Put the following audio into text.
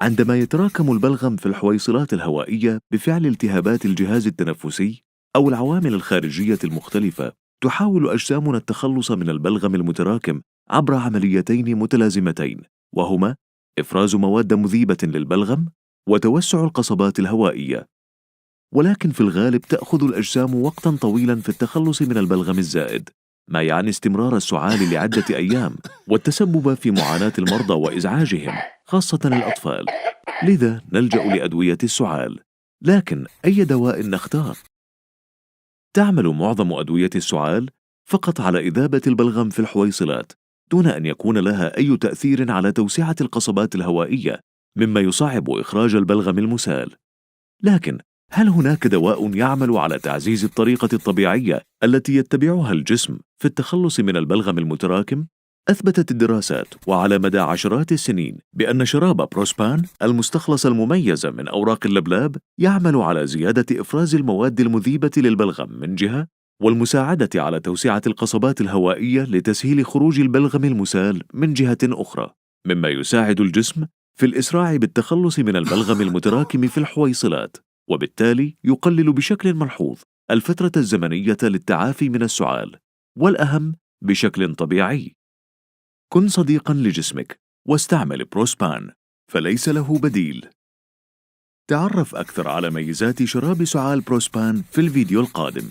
عندما يتراكم البلغم في الحويصلات الهوائية بفعل التهابات الجهاز التنفسي أو العوامل الخارجية المختلفة، تحاول أجسامنا التخلص من البلغم المتراكم عبر عمليتين متلازمتين، وهما إفراز مواد مذيبة للبلغم وتوسع القصبات الهوائية. ولكن في الغالب تأخذ الأجسام وقتاً طويلاً في التخلص من البلغم الزائد، ما يعني استمرار السعال لعدة أيام والتسبب في معاناة المرضى وإزعاجهم، خاصة الأطفال. لذا نلجأ لأدوية السعال. لكن أي دواء نختار؟ تعمل معظم أدوية السعال فقط على إذابة البلغم في الحويصلات، دون أن يكون لها أي تأثير على توسعة القصبات الهوائية، مما يصعب إخراج البلغم المسال. لكن هل هناك دواء يعمل على تعزيز الطريقة الطبيعية التي يتبعها الجسم في التخلص من البلغم المتراكم؟ أثبتت الدراسات وعلى مدى عشرات السنين بأن شراب بروسبان المستخلص المميز من أوراق اللبلاب يعمل على زيادة إفراز المواد المذيبة للبلغم من جهة، والمساعدة على توسعة القصبات الهوائية لتسهيل خروج البلغم المسال من جهة أخرى، مما يساعد الجسم في الإسراع بالتخلص من البلغم المتراكم في الحويصلات، وبالتالي يقلل بشكل ملحوظ الفترة الزمنية للتعافي من السعال. والأهم، بشكل طبيعي. كن صديقاً لجسمك واستعمل بروسبان، فليس له بديل. تعرف أكثر على ميزات شراب سعال بروسبان في الفيديو القادم.